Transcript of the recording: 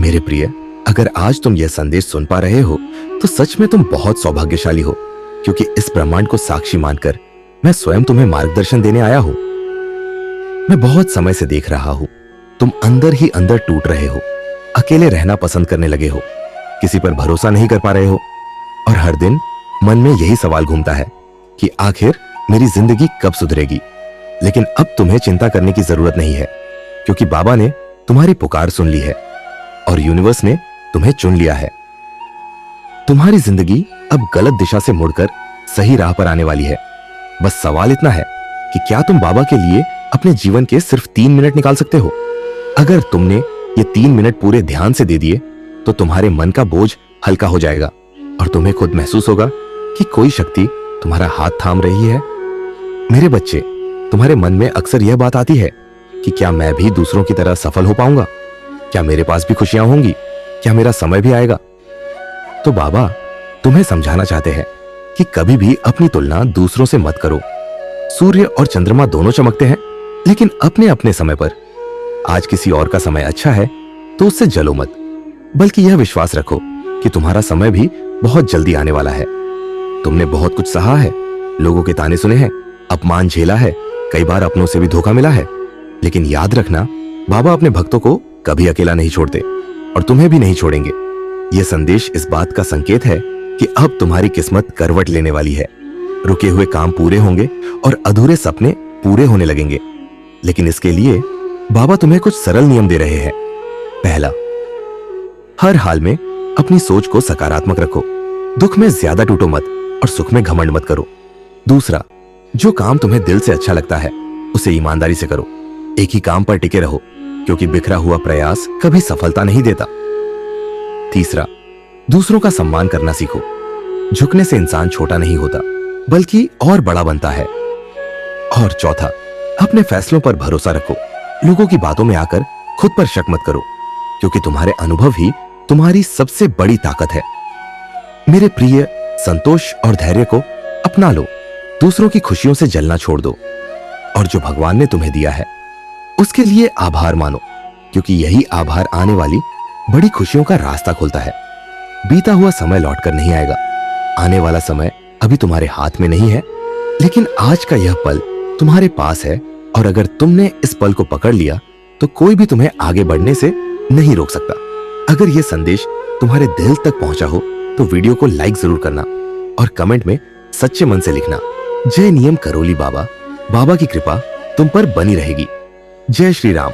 मेरे प्रिय, अगर आज तुम यह संदेश सुन पा रहे हो तो सच में तुम बहुत सौभाग्यशाली हो, क्योंकि इस ब्रह्मांड को साक्षी मानकर मैं स्वयं तुम्हें मार्गदर्शन देने आया हूं। मैं बहुत समय से देख रहा हूं, तुम अंदर ही अंदर टूट रहे हो, अकेले रहना पसंद करने लगे हो, किसी पर भरोसा नहीं कर पा रहे हो, और हर दिन मन में यही सवाल घूमता है कि आखिर मेरी जिंदगी कब सुधरेगी। लेकिन अब तुम्हें चिंता करने की जरूरत नहीं है, क्योंकि बाबा ने तुम्हारी पुकार सुन ली है और यूनिवर्स ने तुम्हें चुन लिया है। तुम्हारी जिंदगी अब गलत दिशा से मुड़कर सही राह पर आने वाली है। बस सवाल इतना है कि क्या तुम बाबा के लिए अपने जीवन के सिर्फ 3 मिनट निकाल सकते हो? अगर तुमने ये 3 मिनट पूरे ध्यान से दे दिए तो तुम्हारे मन का बोझ हल्का हो जाएगा और तुम्हें खुद महसूस होगा कि कोई शक्ति तुम्हारा हाथ थाम रही है। मेरे बच्चे, तुम्हारे मन में अक्सर यह बात आती है कि क्या मैं भी दूसरों की तरह सफल हो पाऊंगा? क्या मेरे पास भी खुशियां होंगी? क्या मेरा समय भी आएगा? तो बाबा तुम्हें समझाना चाहते हैं कि कभी भी अपनी तुलना दूसरों से मत करो। सूर्य और चंद्रमा दोनों चमकते हैं, लेकिन अपने अपने समय पर। आज किसी और का समय अच्छा है तो उससे जलो मत, बल्कि यह विश्वास रखो कि तुम्हारा समय भी बहुत जल्दी आने वाला है। तुमने बहुत कुछ सहा है, लोगों के ताने सुने हैं, अपमान झेला है, कई बार अपनों से भी धोखा मिला है, लेकिन याद रखना, बाबा अपने भक्तों को कभी अकेला नहीं छोड़ते और तुम्हें भी नहीं छोड़ेंगे। यह संदेश इस बात का संकेत है कि अब तुम्हारी किस्मत करवट लेने वाली है। रुके हुए काम पूरे होंगे और अधूरे सपने पूरे होने लगेंगे। लेकिन इसके लिए बाबा तुम्हें कुछ सरल नियम दे रहे हैं। पहला, हर हाल में अपनी सोच को सकारात्मक रखो। दुख में ज्यादा टूटो मत और सुख में घमंड मत करो। दूसरा, जो काम तुम्हें दिल से अच्छा लगता है उसे ईमानदारी से करो। एक ही काम पर टिके रहो, क्योंकि बिखरा हुआ प्रयास कभी सफलता नहीं देता। तीसरा, दूसरों का सम्मान करना सीखो। झुकने से इंसान छोटा नहीं होता, बल्कि और बड़ा बनता है। और चौथा, अपने फैसलों पर भरोसा रखो। लोगों की बातों में आकर खुद पर शक मत करो, क्योंकि तुम्हारे अनुभव ही तुम्हारी सबसे बड़ी ताकत है। मेरे प्रिय, संतोष और धैर्य को अपना लो। दूसरों की खुशियों से जलना छोड़ दो और जो भगवान ने तुम्हें दिया है उसके लिए आभार मानो, क्योंकि यही आभार आने वाली बड़ी खुशियों का रास्ता खोलता है। बीता हुआ समय लौटकर नहीं आएगा। आने वाला समय अभी तुम्हारे हाथ में नहीं है, लेकिन आज का यह पल तुम्हारे पास है, और अगर तुमने इस पल को पकड़ लिया तो कोई भी तुम्हें आगे बढ़ने से नहीं रोक सकता। अगर यह संदेश तुम्हारे दिल तक पहुंचा हो तो वीडियो को लाइक जरूर करना और कमेंट में सच्चे मन से लिखना, जय नियम करोली बाबा। बाबा की कृपा तुम पर बनी रहेगी। जय श्री राम।